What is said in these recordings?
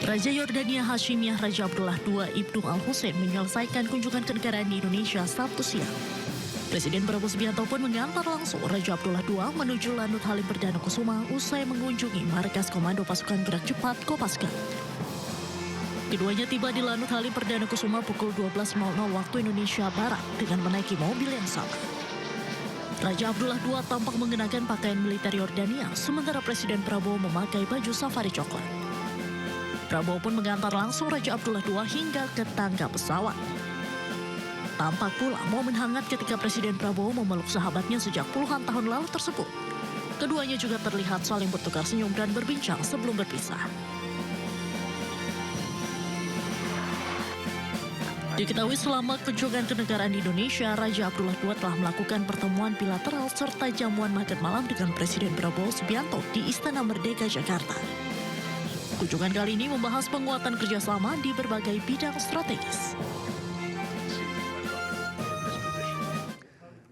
Raja Yordania Hashimiyah Raja Abdullah II Ibnu Al-Husain menyelesaikan kunjungan kenegaraan di Indonesia Sabtu siang. Presiden Prabowo Subianto pun mengantar langsung Raja Abdullah II menuju Lanut Halim Perdana Kusuma usai mengunjungi markas Komando Pasukan Gerak Cepat Kopaska. Keduanya tiba di Lanut Halim Perdana Kusuma pukul 12.00 waktu Indonesia Barat dengan menaiki mobil yang sama. Raja Abdullah II tampak mengenakan pakaian militer Yordania, sementara Presiden Prabowo memakai baju safari coklat. Prabowo pun mengantar langsung Raja Abdullah II hingga ke tangga pesawat. Tampak pula momen hangat ketika Presiden Prabowo memeluk sahabatnya sejak puluhan tahun lalu tersebut. Keduanya juga terlihat saling bertukar senyum dan berbincang sebelum berpisah. Diketahui selama kunjungan kenegaraan di Indonesia, Raja Abdullah II telah melakukan pertemuan bilateral serta jamuan makan malam dengan Presiden Prabowo Subianto di Istana Merdeka, Jakarta. Kunjungan kali ini membahas penguatan kerjasama di berbagai bidang strategis.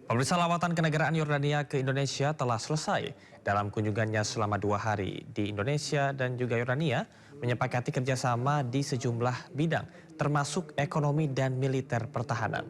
Pemirsa, lawatan kenegaraan Yordania ke Indonesia telah selesai. Dalam kunjungannya selama 2 hari di Indonesia dan juga Yordania, menyepakati kerjasama di sejumlah bidang, termasuk ekonomi dan militer pertahanan.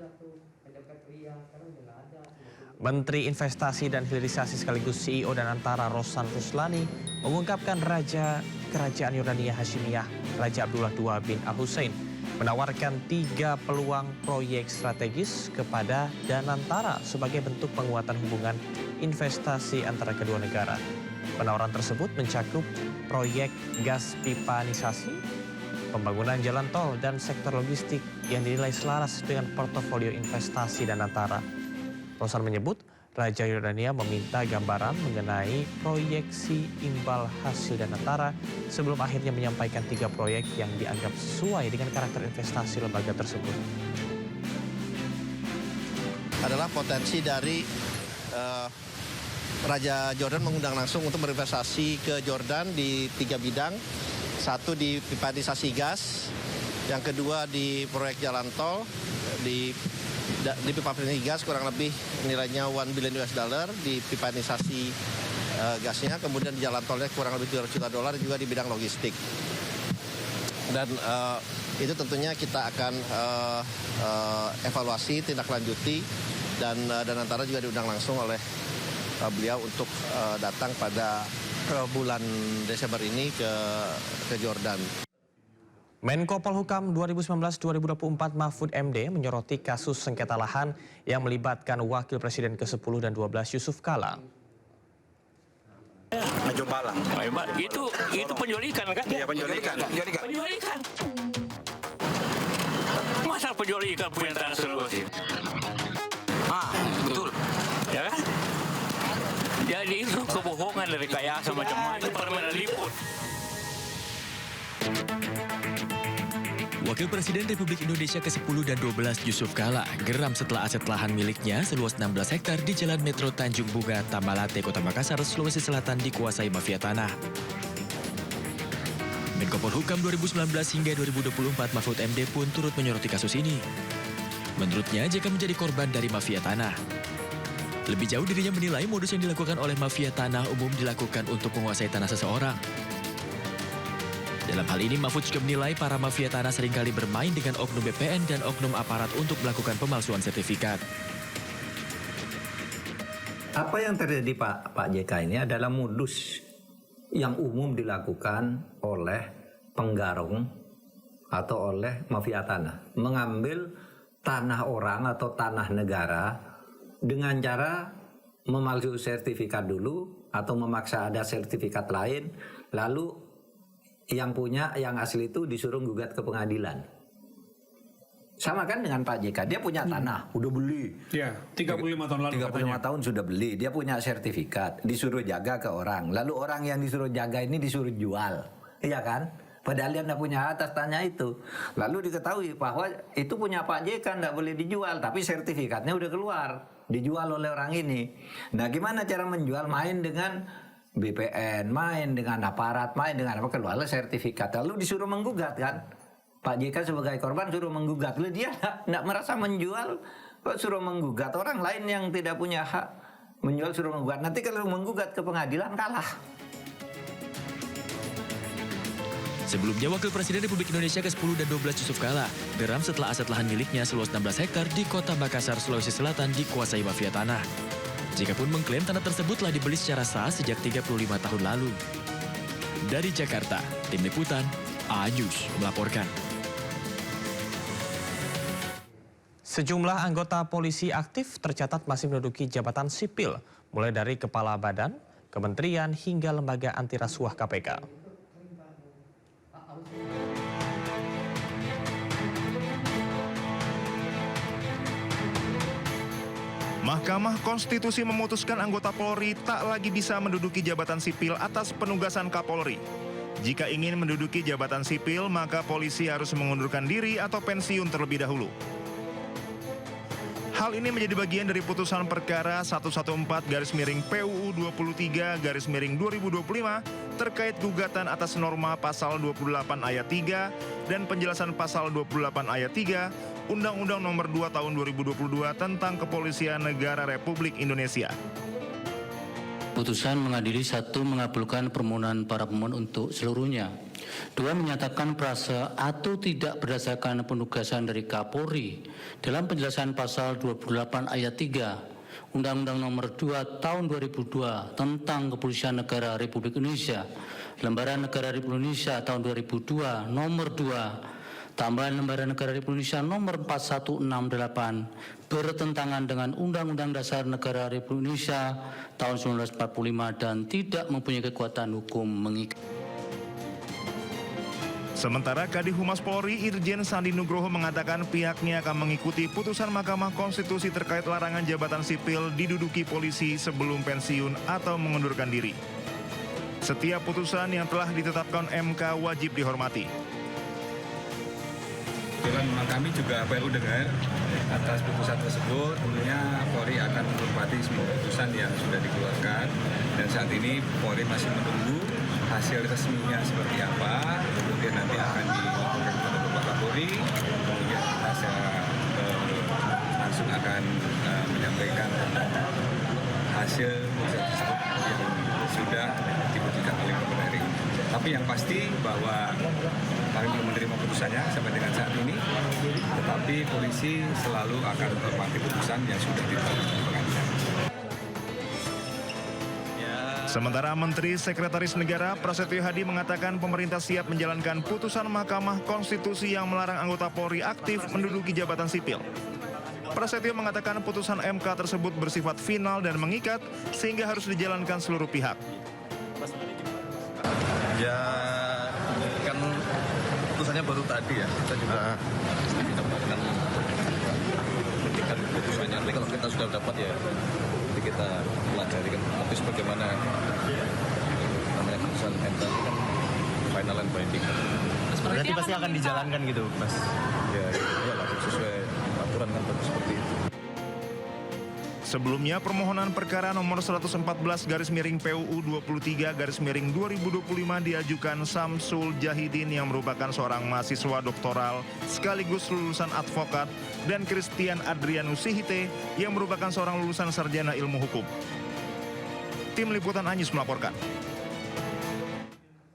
Menteri Investasi dan Hilirisasi sekaligus CEO dan Antara Rosan Ruslani mengungkapkan Raja Kerajaan Yordania Hashimiyah Raja Abdullah II bin Al-Husain menawarkan 3 peluang proyek strategis kepada Danantara sebagai bentuk penguatan hubungan investasi antara kedua negara. Penawaran tersebut mencakup proyek gas pipanisasi, pembangunan jalan tol, dan sektor logistik yang dinilai selaras dengan portofolio investasi Danantara. Rosan menyebut Raja Yordania meminta gambaran mengenai proyeksi imbal hasil Danantara sebelum akhirnya menyampaikan 3 proyek yang dianggap sesuai dengan karakter investasi lembaga tersebut. Adalah potensi dari Raja Jordan mengundang langsung untuk berinvestasi ke Jordan di 3 bidang. 1 di pipanisasi gas, yang kedua di proyek jalan tol, di pipanisasi gas kurang lebih nilainya $1 billion di pipanisasi gasnya, kemudian di jalan tolnya kurang lebih $200 juta juga di bidang logistik. Dan itu tentunya kita akan evaluasi, tindak lanjuti, dan Danantara juga diundang langsung oleh beliau untuk datang pada bulan Desember ini ke Jordan. Menko Polhukam 2019-2024 Mahfud MD menyoroti kasus sengketa lahan yang melibatkan Wakil Presiden ke-10 dan 12 Yusuf Kala. Najwa Bala. Itu penculikan kan? Iya, penculikan. Penculikan. Masa penculikan punya tanah seluas ini? Betul. Ya kan? Jadi itu kebohongan dari rekayasa macam-macam. Permainan liput. Wakil Presiden Republik Indonesia ke-10 dan 12 Yusuf Kala geram setelah aset lahan miliknya seluas 16 hektar di Jalan Metro Tanjung Bunga, Tamalate, Kota Makassar, Sulawesi Selatan dikuasai mafia tanah. Menko Polhukam 2019 hingga 2024 Mahfud MD pun turut menyoroti kasus ini. Menurutnya, JK menjadi korban dari mafia tanah. Lebih jauh dirinya menilai modus yang dilakukan oleh mafia tanah umum dilakukan untuk menguasai tanah seseorang. Dalam hal ini, Mahfud juga menilai para mafia tanah seringkali bermain dengan oknum BPN dan oknum aparat untuk melakukan pemalsuan sertifikat. Apa yang terjadi Pak JK ini adalah modus yang umum dilakukan oleh penggarong atau oleh mafia tanah. Mengambil tanah orang atau tanah negara dengan cara memalsu sertifikat dulu atau memaksa ada sertifikat lain, lalu yang punya, yang asli itu disuruh gugat ke pengadilan. Sama kan dengan Pak JK, dia punya tanah, udah beli. Ya, 35 tahun lalu 35 katanya. tahun sudah beli, dia punya sertifikat, disuruh jaga ke orang. Lalu orang yang disuruh jaga ini disuruh jual, iya kan? Padahal dia tidak punya atas tanah itu. Lalu diketahui bahwa itu punya Pak JK, tidak boleh dijual, tapi sertifikatnya udah keluar, dijual oleh orang ini. Nah, gimana cara menjual? Main dengan BPN, main dengan aparat, main dengan apa, keluarlah sertifikat. Lalu disuruh menggugat kan? Pak JK sebagai korban suruh menggugat. Lalu dia tidak merasa menjual, kok suruh menggugat. Orang lain yang tidak punya hak menjual suruh menggugat. Nanti kalau menggugat ke pengadilan kalah. Sebelumnya, Wakil Presiden Republik Indonesia ke-10 dan 12 Yusuf Kala geram setelah aset lahan miliknya seluas 16 hektar di kota Makassar, Sulawesi Selatan dikuasai mafia tanah. Jika pun mengklaim tanah tersebut telah dibeli secara sah sejak 35 tahun lalu. Dari Jakarta, Tim Liputan, A-News melaporkan. Sejumlah anggota polisi aktif tercatat masih menduduki jabatan sipil, mulai dari kepala badan, kementerian hingga lembaga anti rasuah KPK. Mahkamah Konstitusi memutuskan anggota Polri tak lagi bisa menduduki jabatan sipil atas penugasan Kapolri. Jika ingin menduduki jabatan sipil, maka polisi harus mengundurkan diri atau pensiun terlebih dahulu. Hal ini menjadi bagian dari putusan perkara 114/PUU 23/2025 terkait gugatan atas norma pasal 28 ayat 3 dan penjelasan pasal 28 ayat 3 Undang-Undang Nomor 2 Tahun 2022 tentang Kepolisian Negara Republik Indonesia. Putusan mengadili 1. Mengabulkan permohonan para pemohon untuk seluruhnya. 2. Menyatakan prase atau tidak berdasarkan penugasan dari Kapolri dalam penjelasan pasal 28 ayat 3 Undang-Undang Nomor 2 Tahun 2002 tentang Kepolisian Negara Republik Indonesia, Lembaran Negara Republik Indonesia tahun 2002 Nomor 2 tambahan Lembaran Negara Republik Indonesia Nomor 4168 bertentangan dengan Undang-Undang Dasar Negara Republik Indonesia tahun 1945 dan tidak mempunyai kekuatan hukum mengikat. Sementara Kadif Humas Polri Irjen Sandi Nugroho mengatakan pihaknya akan mengikuti putusan Mahkamah Konstitusi terkait larangan jabatan sipil diduduki polisi sebelum pensiun atau mengundurkan diri. Setiap putusan yang telah ditetapkan MK wajib dihormati. Kebetulan memang kami juga baru dengar atas putusan tersebut, tentunya Polri akan menghormati semua putusan yang sudah dikeluarkan, dan saat ini Polri masih menunggu hasil resminya seperti apa, kemudian nanti akan dilaporkan kepada Bapak Kapolri, kemudian kita langsung akan menyampaikan tentang hasil putusan tersebut yang sudah diberikan oleh Bapak RI. Tapi yang pasti bahwa kami belum menerima putusannya sampai dengan saat ini, tetapi polisi selalu akan menghormati putusan yang sudah ditetapkan oleh pengadilan. Sementara Menteri Sekretaris Negara Prasetyo Hadi mengatakan pemerintah siap menjalankan putusan Mahkamah Konstitusi yang melarang anggota Polri aktif menduduki jabatan sipil. Prasetyo mengatakan putusan MK tersebut bersifat final dan mengikat sehingga harus dijalankan seluruh pihak. Ya, kan putusannya baru tadi ya, kita juga kita melakukan petikan putusannya. Nanti kalau kita sudah dapat ya, nanti kita pelajari kan. Tapi sebagaimana namanya putusan MK itu kan final and binding. Berarti pasti akan dijalankan gitu, Mas? Ya, iyalah sesuai aturan kan seperti itu. Sebelumnya, permohonan perkara nomor 114/PUU 23/2025 diajukan Samsul Jahidin yang merupakan seorang mahasiswa doktoral sekaligus lulusan advokat dan Christian Adrianus Sihite yang merupakan seorang lulusan sarjana ilmu hukum. Tim Liputan A-News melaporkan.